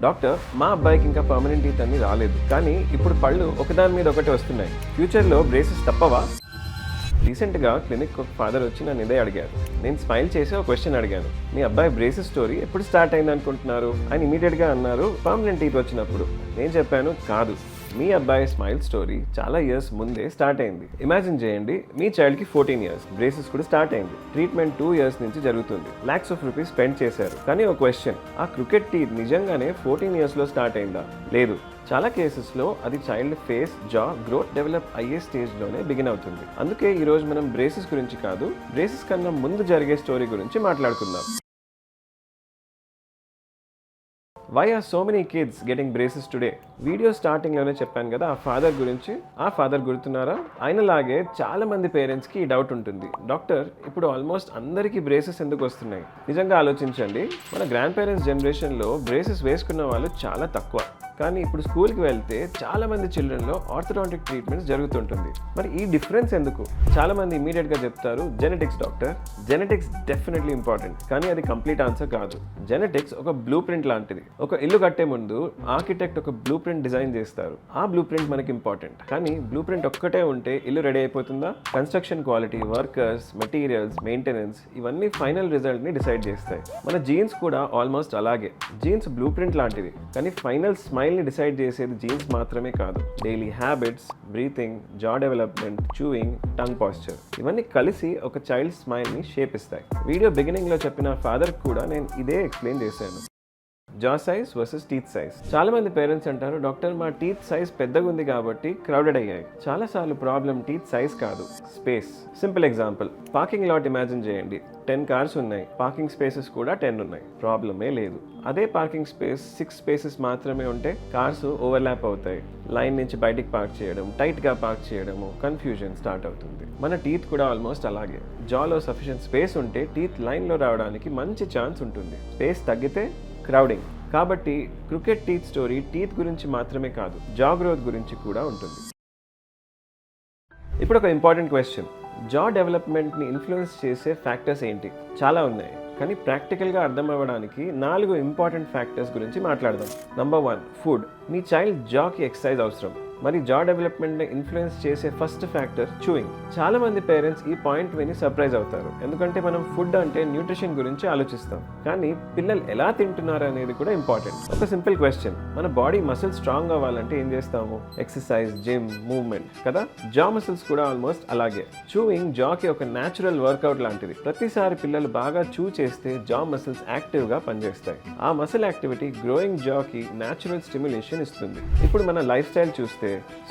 Doctor, మా అబ్బాయికి ఇంకా పర్మనెంట్ టీత్ అన్ని రాలేదు, కానీ ఇప్పుడు పళ్ళు ఒకదాని మీద ఒకటి వస్తున్నాయి. ఫ్యూచర్లో బ్రేసెస్ తప్పవా? రీసెంట్గా క్లినిక్ ఒక ఫాదర్ వచ్చి నన్ను ఇదే అడిగారు. నేను స్మైల్ చేసి ఒక క్వశ్చన్ అడిగాను, మీ అబ్బాయి బ్రేసెస్ స్టోరీ ఎప్పుడు స్టార్ట్ అయింది అనుకుంటున్నారు? ఆయన ఇమీడియట్గా అన్నారు, పర్మనెంట్ టీత్ వచ్చినప్పుడు. నేను చెప్పాను, కాదు, మీ అబ్బాయి స్మైల్ స్టోరీ చాలా ఇయర్స్ ముందే స్టార్ట్ అయింది. ఇమాజిన్ చేయండి, మీ చైల్డ్కి 14 years, బ్రేసెస్ కూడా స్టార్ట్ అయింది. ట్రీట్మెంట్ 2 years నుంచి జరుగుతుంది. lakhs of rupees స్పెండ్ చేశారు. కానీ ఒక క్వశ్చన్, ఆ క్రికెట్ టీత్ నిజంగానే 14 yearsలో స్టార్ట్ అయిందా? లేదు. చాలా కేసెస్లో అది చైల్డ్ ఫేస్, జా గ్రోత్ డెవలప్ అయ్యే స్టేజ్లోనే బిగిన్ అవుతుంది. అందుకే ఈరోజు మనం బ్రేసెస్ గురించి కాదు, బ్రేసెస్ కన్నా ముందు జరిగే స్టోరీ గురించి మాట్లాడుకుందాం. Why are so many kids getting braces today? Video స్టార్టింగ్లోనే చెప్పాను కదా ఆ ఫాదర్ గురించి. ఆ ఫాదర్ గుర్తున్నారా? ఆయనలాగే చాలా మంది పేరెంట్స్కి ఈ డౌట్ ఉంటుంది, డాక్టర్ ఇప్పుడు ఆల్మోస్ట్ అందరికీ బ్రేసెస్ ఎందుకు వస్తున్నాయి? నిజంగా ఆలోచించండి, మన గ్రాండ్ పేరెంట్స్ జనరేషన్లో బ్రేసెస్ వేసుకున్న వాళ్ళు చాలా తక్కువ. కానీ ఇప్పుడు స్కూల్కి వెళ్తే చాలా మంది చిల్డ్రన్లో ఆర్థోడాంటిక్ ట్రీట్మెంట్స్ జరుగుతుంటుంది. మరి ఈ డిఫరెన్స్ ఎందుకు? చాలా మంది ఇమీడియట్గా చెప్తారు, genetics doctor. Genetics definitely important, కానీ అది కంప్లీట్ ఆన్సర్ కాదు. జెనెటిక్స్ ఒక బ్లూ ప్రింట్ లాంటిది. ఒక ఇల్లు కట్టే ముందు ఆర్కిటెక్ట్ ఒక బ్లూ ప్రింట్ డిజైన్ చేస్తారు. ఆ బ్లూ ప్రింట్ మనకి ఇంపార్టెంట్, కానీ బ్లూ ప్రింట్ ఒక్కటే ఉంటే ఇల్లు రెడీ అయిపోతుందా? Construction quality, workers, materials, maintenance, ఇవన్నీ ఫైనల్ రిజల్ట్ని డిసైడ్ చేస్తాయి. మన జీన్స్ కూడా ఆల్మోస్ట్ అలాగే. జీన్స్ బ్లూ ప్రింట్ లాంటివి, కానీ ఫైనల్ స్మైల్ని డిసైడ్ చేసేది జీన్స్ మాత్రమే కాదు. డైలీ హ్యాబిట్స్, బ్రీతింగ్, జా డెవలప్మెంట్, చూయింగ్, టంగ్ పాస్చర్, ఇవన్నీ కలిసి ఒక చైల్డ్ స్మైల్ని షేప్ ఇస్తాయి. వీడియో బిగినింగ్లో చెప్పిన ఫాదర్ కూడా నేను ఇదే ఎక్స్ప్లెయిన్ చేశాను. జా సైజ్ వర్సెస్ టీత్ సైజ్. చాలా మంది పేరెంట్స్ అంటారు, డాక్టర్ మా టీత్ సైజ్ పెద్దగా ఉంది కాబట్టి క్రౌడెడ్ అయ్యాయి. చాలాసార్లు ప్రాబ్లం టీత్ సైజ్ కాదు, space. Simple example, parking lot imagine చేయండి. 10 cars ఉన్నాయి, పార్కింగ్ స్పేసెస్ కూడా 10 ఉన్నాయి, ప్రాబ్లమే లేదు. అదే పార్కింగ్ స్పేస్ 6 spaces మాత్రమే ఉంటే కార్స్ ఓవర్లాప్ అవుతాయి. లైన్ నుంచి బయటికి పార్క్ చేయడం, టైట్గా పార్క్ చేయడము, కన్ఫ్యూజన్ స్టార్ట్ అవుతుంది. మన టీత్ కూడా ఆల్మోస్ట్ అలాగే. జాలో సఫిషియెంట్ స్పేస్ ఉంటే టీత్ లైన్లో రావడానికి మంచి ఛాన్స్ ఉంటుంది. స్పేస్ తగ్గితే క్రౌడింగ్. కాబట్టి క్రికెట్ టీత్ స్టోరీ టీత్ గురించి మాత్రమే కాదు, జా గ్రోత్ గురించి కూడా ఉంటుంది. ఇప్పుడు ఒక ఇంపార్టెంట్ క్వశ్చన్, జా డెవలప్మెంట్ని ఇన్ఫ్లుయెన్స్ చేసే ఫ్యాక్టర్స్ ఏంటి? చాలా ఉన్నాయి, కానీ ప్రాక్టికల్గా అర్థం అవ్వడానికి 4 ఇంపార్టెంట్ ఫ్యాక్టర్స్ గురించి మాట్లాడదాం. Number 1, food. మీ చైల్డ్ జాకి ఎక్సర్సైజ్ అవసరం. మరి జా డెవలప్మెంట్ని ఇన్ఫ్లుయెన్స్ చేసే ఫస్ట్ ఫ్యాక్టర్ చూయింగ్. చాలా మంది పేరెంట్స్ ఈ పాయింట్ విని సర్ప్రైజ్ అవుతారు, ఎందుకంటే మనం ఫుడ్ అంటే న్యూట్రిషన్ గురించి ఆలోచిస్తాం, కానీ పిల్లలు ఎలా తింటున్నారు అనేది కూడా ఇంపార్టెంట్. ఒక సింపుల్ క్వశ్చన్, మన బాడీ మసిల్స్ స్ట్రాంగ్ అవ్వాలంటే ఏం చేస్తాము? ఎక్సర్సైజ్, జిమ్, మూవ్మెంట్ కదా. జా మసిల్స్ కూడా ఆల్మోస్ట్ అలాగే. చూయింగ్ జాకి ఒక న్యాచురల్ వర్కౌట్ లాంటిది. ప్రతిసారి పిల్లలు బాగా చూ చేస్తే జా మసిల్స్ యాక్టివ్గా పనిచేస్తాయి. ఆ మసిల్ యాక్టివిటీ గ్రోయింగ్ జాకి న్యాచురల్ స్టిమ్యులేషన్ ఇస్తుంది. ఇప్పుడు మన లైఫ్ స్టైల్ చూస్తే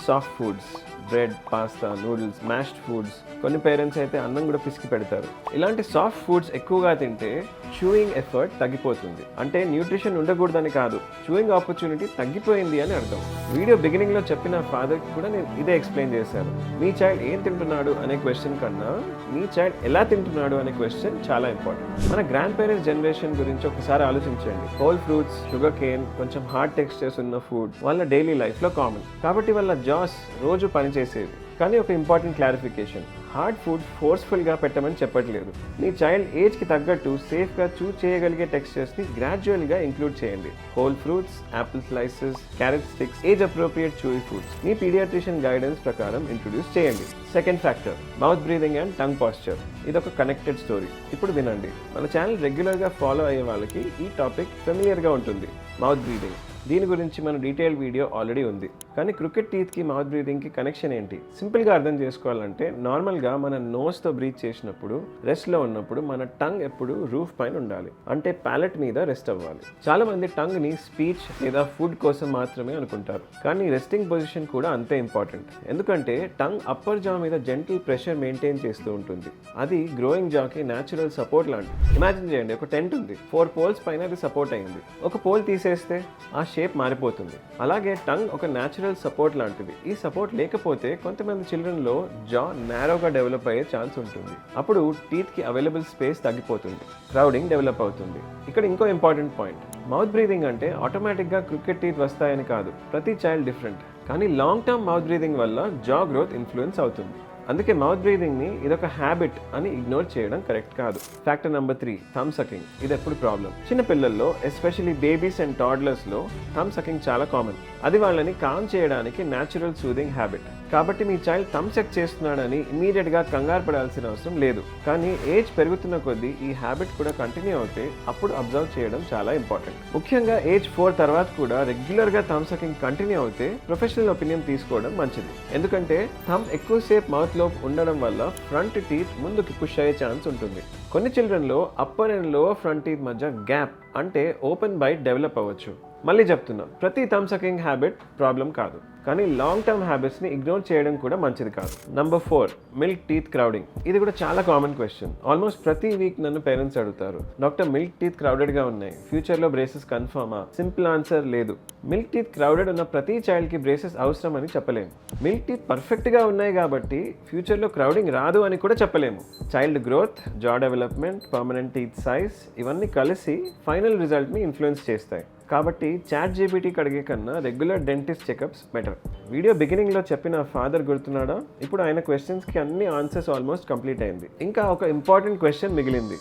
soft foods, bread, pasta, noodles, mashed foods, కొన్ని పేరెంట్స్ అయితే అన్నం కూడా పిసికి పెడతారు. ఇలాంటి సాఫ్ట్ ఫుడ్స్ ఎక్కువగా తింటే చూయింగ్ ఎఫర్ట్ తగ్గిపోతుంది. అంటే న్యూట్రిషన్ ఉండకూడదని కాదు, చూయింగ్ ఆపర్చునిటీ తగ్గిపోయింది అని అర్థం. వీడియో బిగినింగ్లో చెప్పిన ఫాదర్కి కూడా నేను ఇదే ఎక్స్ప్లెయిన్ చేశాను. మీ చైల్డ్ ఏం తింటున్నాడు అనే క్వశ్చన్ కన్నా మీ చైల్డ్ ఎలా తింటున్నాడు అనే క్వశ్చన్ చాలా ఇంపార్టెంట్. మన గ్రాండ్ పేరెంట్స్ జనరేషన్ గురించి ఒకసారి ఆలోచించండి. హోల్ ఫ్రూట్స్, షుగర్ కేన్, కొంచెం హార్డ్ టెక్స్చర్స్ ఉన్న ఫుడ్ వాళ్ళ డైలీ లైఫ్లో కామన్. కాబట్టి వాళ్ళ జాస్ రోజు పనిచేసేవి. కానీ ఒక ఇంపార్టెంట్ క్లారిఫికేషన్, హార్డ్ ఫుడ్ ఫోర్స్ఫుల్గా పెట్టమని చెప్పట్లేదు. మీ చైల్డ్ ఏజ్కి తగ్గట్టు సేఫ్గా చూస్ చేయగలిగే టెక్స్చర్స్ని గ్రాడ్యువల్గా ఇంక్లూడ్ చేయండి. Whole fruits, apple slices, carrot sticks, age appropriate chewy foods మీ పీడియాట్రిషియన్ గైడెన్స్ ప్రకారం ఇంట్రొడ్యూస్ చేయండి. Second factor, mouth breathing and tongue posture. ఇదొక కనెక్టెడ్ స్టోరీ. ఇప్పుడు వినండి, మన ఛానల్ రెగ్యులర్గా ఫాలో అయ్యే వాళ్ళకి ఈ టాపిక్ ఫెమిలియర్గా ఉంటుంది. మౌత్ బ్రీదింగ్, దీని గురించి మన డీటెయిల్ వీడియో ఆల్రెడీ ఉంది. కానీ క్రికెట్ టీత్కి మౌత్ బ్రీదింగ్కి కనెక్షన్ ఏంటి? సింపుల్గా అర్థం చేసుకోవాలంటే, నార్మల్గా మన నోస్తో బ్రీత్ చేసినప్పుడు, రెస్ట్లో ఉన్నప్పుడు మన టంగ్ ఎప్పుడు రూఫ్ పైన ఉండాలి, అంటే ప్యాలెట్ మీద రెస్ట్ అవ్వాలి. చాలా మంది టంగ్ని స్పీచ్ లేదా ఫుడ్ కోసం మాత్రమే అనుకుంటారు, కానీ రెస్టింగ్ పొజిషన్ కూడా అంతే ఇంపార్టెంట్. ఎందుకంటే టంగ్ అప్పర్ జా మీద జెంటిల్ ప్రెషర్ మెయింటైన్ చేస్తూ ఉంటుంది. అది గ్రోయింగ్ జాకి న్యాచురల్ సపోర్ట్ లాంటిది. ఇమాజిన్ చేయండి, ఒక టెంట్ ఉంది, 4 poles పైన అది సపోర్ట్ అయింది. ఒక పోల్ తీసేస్తే ఆ షేప్ మారిపోతుంది. అలాగే టంగ్ ఒక న్యాచురల్ సపోర్ట్ లాంటిది. ఈ సపోర్ట్ లేకపోతే కొంతమంది చిల్డ్రన్లో జా నేరోగా డెవలప్ అయ్యే ఛాన్స్ ఉంటుంది. అప్పుడు టీత్కి అవైలబుల్ స్పేస్ తగ్గిపోతుంది, క్రౌడింగ్ డెవలప్ అవుతుంది. ఇక్కడ ఇంకో ఇంపార్టెంట్ పాయింట్, మౌత్ బ్రీదింగ్ అంటే ఆటోమేటిక్గా క్రికెట్ టీత్ వస్తాయని కాదు. ప్రతి చైల్డ్ డిఫరెంట్, కానీ లాంగ్ టర్మ్ మౌత్ బ్రీదింగ్ వల్ల జా గ్రోత్ ఇన్ఫ్లుయెన్స్ అవుతుంది. అందుకే మౌత్ బ్రీదింగ్ని ఇదొక హ్యాబిట్ అని ఇగ్నోర్ చేయడం కరెక్ట్ కాదు. Factor number 3, thumb sucking. ఇది ఎప్పుడు ప్రాబ్లం. చిన్న పిల్లల్లో ఎస్పెషల్లీ బేబీస్ అండ్ టాడ్లర్స్లో థమ్ సకింగ్ చాలా కామన్. అది వాళ్ళని కామ్ చేయడానికి న్యాచురల్ సూదింగ్ హ్యాబిట్. కాబట్టి మీ చైల్డ్ థమ్ సక్ చేస్తున్నాడని ఇమీడియట్గా కంగారు పడాల్సిన అవసరం లేదు. కానీ ఏజ్ పెరుగుతున్న కొద్దీ ఈ హ్యాబిట్ కూడా కంటిన్యూ అవుతే అప్పుడు అబ్జర్వ్ చేయడం చాలా ఇంపార్టెంట్. ముఖ్యంగా ఏజ్ 4 తర్వాత కూడా రెగ్యులర్గా థమ్ సకింగ్ కంటిన్యూ అవుతే ప్రొఫెషనల్ ఒపీనియన్ తీసుకోవడం మంచిది. ఎందుకంటే థమ్ ఎక్కువసేపు మౌత్లో ఉండడం వల్ల ఫ్రంట్ టీత్ ముందుకు పుష్ అయ్యే ఛాన్స్ ఉంటుంది. కొన్ని చిల్డ్రన్లో upper and lower front teeth మధ్య గ్యాప్ అంటే ఓపెన్ బైట్ డెవలప్ అవ్వచ్చు. మళ్ళీ చెప్తున్నా, ప్రతి థమ్ సకింగ్ హ్యాబిట్ ప్రాబ్లం కాదు, కానీ లాంగ్ టర్మ్ హ్యాబిట్స్ని ఇగ్నోర్ చేయడం కూడా మంచిది కాదు. Number 4, milk teeth crowding. ఇది కూడా చాలా కామన్ క్వశ్చన్. ఆల్మోస్ట్ ప్రతి వీక్ నన్ను పేరెంట్స్ అడుగుతారు, డాక్టర్ మిల్క్ టీత్ క్రౌడెడ్గా ఉన్నాయి, ఫ్యూచర్లో బ్రేసెస్ కన్ఫర్మా? సింపుల్ ఆన్సర్ లేదు. మిల్క్ టీత్ క్రౌడెడ్ ఉన్న ప్రతి చైల్డ్కి బ్రేసెస్ అవసరం అని చెప్పలేము. మిల్క్ టీత్ పర్ఫెక్ట్గా ఉన్నాయి కాబట్టి ఫ్యూచర్లో క్రౌడింగ్ రాదు అని కూడా చెప్పలేము. చైల్డ్ గ్రోత్, జా డెవలప్మెంట్, పర్మనెంట్ టీత్ సైజ్ ఇవన్నీ కలిసి ఫైనల్ రిజల్ట్ని ఇన్ఫ్లుయెన్స్ చేస్తాయి. కాబట్టి ChatGPTకి అడిగే కన్నా regular dentist checkups better. Video బిగినింగ్లో చెప్పిన ఫాదర్ గుర్తున్నాడా? ఇప్పుడు ఆయన క్వశ్చన్స్కి అన్ని ఆన్సర్స్ ఆల్మోస్ట్ కంప్లీట్ అయింది. ఇంకా ఒక ఇంపార్టెంట్ క్వశ్చన్ మిగిలింది.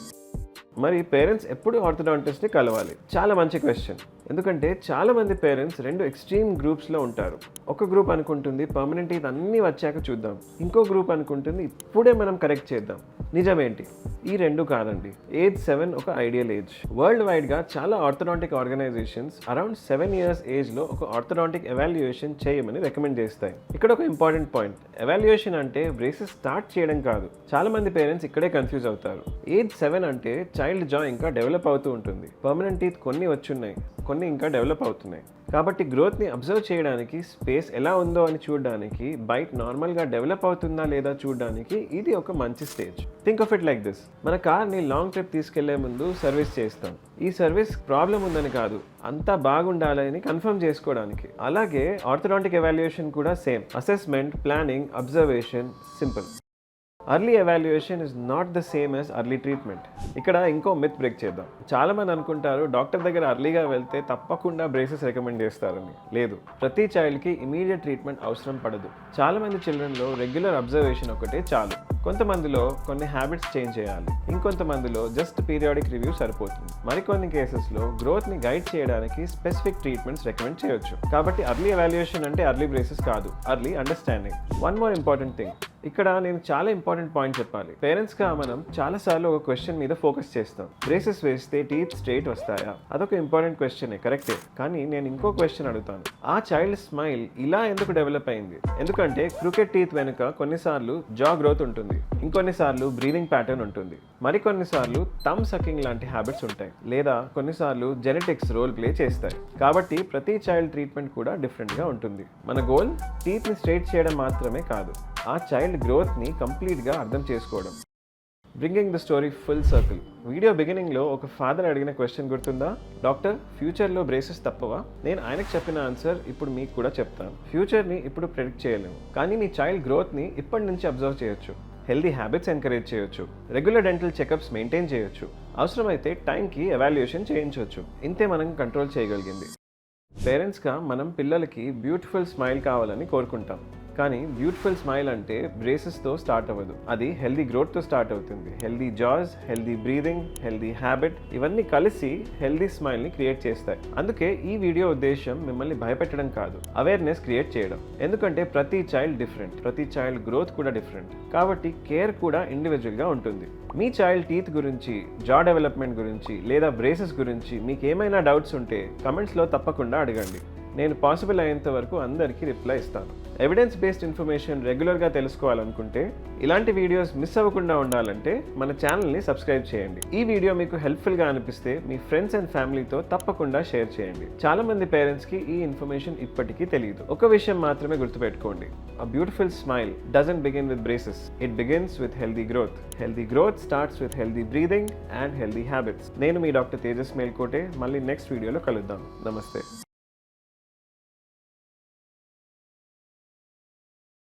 మరి పేరెంట్స్ ఎప్పుడు ఆర్థోడాంటిస్ట్ని కలవాలి? చాలా మంచి క్వశ్చన్. ఎందుకంటే చాలామంది పేరెంట్స్ 2 ఎక్స్ట్రీమ్ గ్రూప్స్లో ఉంటారు. ఒక గ్రూప్ అనుకుంటుంది పర్మనెంట్ టీత్ అన్నీ వచ్చాక చూద్దాం, ఇంకో గ్రూప్ అనుకుంటుంది ఇప్పుడే మనం కరెక్ట్ చేద్దాం. నిజమేంటి? ఈ 2 కాదండి. ఏజ్ 7 ఒక ఐడియల్ ఏజ్. వరల్డ్ వైడ్గా చాలా ఆర్థోడాంటిక్ ఆర్గనైజేషన్స్ అరౌండ్ 7 years ఏజ్లో ఒక ఆర్థోడాంటిక్ ఎవాల్యుయేషన్ చేయమని రికమెండ్ చేస్తాయి. ఇక్కడ ఒక ఇంపార్టెంట్ పాయింట్, ఎవాల్యుయేషన్ అంటే బ్రేసెస్ స్టార్ట్ చేయడం కాదు. చాలామంది పేరెంట్స్ ఇక్కడే కన్ఫ్యూజ్ అవుతారు. ఏజ్ 7 అంటే చైల్డ్ జా ఇంకా డెవలప్ అవుతూ ఉంటుంది. పర్మనెంట్ టీత్ కొన్ని వచ్చున్నాయి, కొన్ని ఇంకా డెవలప్ అవుతున్నాయి. కాబట్టి గ్రోత్ని అబ్జర్వ్ చేయడానికి, స్పేస్ ఎలా ఉందో అని చూడడానికి, బైట్ నార్మల్గా డెవలప్ అవుతుందా లేదా చూడడానికి ఇది ఒక మంచి stage. Think of it like this. మన కార్ని లాంగ్ ట్రిప్ తీసుకెళ్లే ముందు సర్వీస్ చేస్తాం. ఈ సర్వీస్ ప్రాబ్లం ఉందని కాదు, అంతా బాగుండాలని కన్ఫర్మ్ చేసుకోవడానికి. అలాగే ఆర్థోడాంటిక్ ఎవాల్యుయేషన్ కూడా same. Assessment, planning, observation, simple. Early evaluation is not the same as early treatment. ఇక్కడ ఇంకో మిత్ బ్రేక్ చేద్దాం. చాలామంది అనుకుంటారు డాక్టర్ దగ్గర ఎర్లీగా వెళ్తే తప్పకుండా బ్రేసెస్ రికమెండ్ చేస్తారని. లేదు, ప్రతి చైల్డ్కి ఇమీడియట్ ట్రీట్మెంట్ అవసరం పడదు. చాలామంది చిల్డ్రన్లో రెగ్యులర్ అబ్జర్వేషన్ ఒకటే చాలు. కొంతమందిలో కొన్ని హ్యాబిట్స్ చేంజ్ చేయాలి, ఇంకొంతమందిలో జస్ట్ పీరియాడిక్ రివ్యూ సరిపోతుంది. మరికొన్ని కేసెస్లో గ్రోత్ని గైడ్ చేయడానికి స్పెసిఫిక్ ట్రీట్మెంట్స్ రికమెండ్ చేయొచ్చు. కాబట్టి ఎర్లీ ఎవాల్యుయేషన్ అంటే ఎర్లీ బ్రేసెస్ కాదు, early understanding. One more important thing, ఇక్కడ నేను చాలా ఇంపార్టెంట్ పాయింట్ చెప్పాలి. పేరెంట్స్గా మనం చాలాసార్లు ఒక క్వశ్చన్ మీద ఫోకస్ చేస్తాం. బ్రేసెస్ వేస్తే టీత్ స్ట్రైట్ వస్తాయా? అదొక ఇంపార్టెంట్ క్వశ్చనే, కరెక్టే. కానీ నేను ఇంకో క్వశ్చన్ అడుగుతాను, ఆ చైల్డ్ స్మైల్ ఇలా ఎందుకు డెవలప్ అయింది? ఎందుకంటే క్రూకెట్ టీత్ వెనుక కొన్నిసార్లు జా గ్రోత్ ఉంటుంది, ఇంకొన్నిసార్లు బ్రీదింగ్ ప్యాటర్న్ ఉంటుంది, మరికొన్నిసార్లు థమ్ సకింగ్ లాంటి హ్యాబిట్స్ ఉంటాయి, లేదా కొన్నిసార్లు జెనెటిక్స్ రోల్ ప్లే చేస్తాయి. కాబట్టి ప్రతి చైల్డ్ ట్రీట్మెంట్ కూడా డిఫరెంట్గా ఉంటుంది. మన గోల్ టీత్ని స్ట్రైట్ చేయడం మాత్రమే కాదు, ఆ చైల్డ్ గ్రోత్ని కంప్లీట్గా అర్థం చేసుకోవడం. Bringing the story full circle. Video బిగినింగ్లో ఒక ఫాదర్ అడిగిన క్వశ్చన్ గుర్తుందా? డాక్టర్, ఫ్యూచర్లో బ్రేసెస్ తప్పవా? నేను ఆయనకు చెప్పిన ఆన్సర్ ఇప్పుడు మీకు కూడా చెప్తాను. ఫ్యూచర్ని ఇప్పుడు ప్రెడిక్ట్ చేయలేము, కానీ నీ చైల్డ్ గ్రోత్ని ఇప్పటి నుంచి అబ్జర్వ్ చేయొచ్చు. హెల్దీ హ్యాబిట్స్ ఎంకరేజ్ చేయొచ్చు, రెగ్యులర్ డెంటల్ చెకప్స్ మెయింటైన్ చేయొచ్చు, అవసరమైతే టైంకి ఎవాల్యుయేషన్ చేయించవచ్చు. ఇంతే మనం కంట్రోల్ చేయగలిగింది. పేరెంట్స్గా మనం పిల్లలకి బ్యూటిఫుల్ స్మైల్ కావాలని కోరుకుంటాం. కానీ బ్యూటిఫుల్ స్మైల్ అంటే బ్రేసెస్తో స్టార్ట్ అవ్వదు, అది హెల్దీ గ్రోత్తో స్టార్ట్ అవుతుంది. Healthy jaws, healthy breathing, healthy habit ఇవన్నీ కలిసి హెల్దీ స్మైల్ని క్రియేట్ చేస్తాయి. అందుకే ఈ వీడియో ఉద్దేశం మిమ్మల్ని భయపెట్టడం కాదు, అవేర్నెస్ క్రియేట్ చేయడం. ఎందుకంటే ప్రతి చైల్డ్ డిఫరెంట్, ప్రతి చైల్డ్ గ్రోత్ కూడా డిఫరెంట్. కాబట్టి కేర్ కూడా ఇండివిజువల్గా ఉంటుంది. మీ చైల్డ్ టీత్ గురించి, జా డెవలప్మెంట్ గురించి లేదా బ్రేసెస్ గురించి మీకు ఏమైనా డౌట్స్ ఉంటే కమెంట్స్లో తప్పకుండా అడగండి. నేను పాసిబుల్ అయ్యేంత వరకు అందరికీ రిప్లై ఇస్తాను. ఎవిడెన్స్ బేస్డ్ ఇన్ఫర్మేషన్ రెగ్యులర్గా తెలుసుకోవాలనుకుంటే, ఇలాంటి వీడియోస్ మిస్ అవ్వకుండా ఉండాలంటే మన ఛానల్ని సబ్స్క్రైబ్ చేయండి. ఈ వీడియో మీకు హెల్ప్ఫుల్గా అనిపిస్తే మీ ఫ్రెండ్స్ అండ్ ఫ్యామిలీతో తప్పకుండా షేర్ చేయండి. చాలామంది పేరెంట్స్కి ఈ ఇన్ఫర్మేషన్ ఇప్పటికీ తెలియదు. ఒక విషయం మాత్రమే గుర్తుపెట్టుకోండి, a beautiful smile doesn't begin with braces. It begins with healthy growth. Healthy growth starts with healthy breathing and healthy habits. నేను మీ డాక్టర్ తేజస్ మేల్కోటే. మళ్ళీ నెక్స్ట్ వీడియోలో కలుద్దాం. నమస్తే.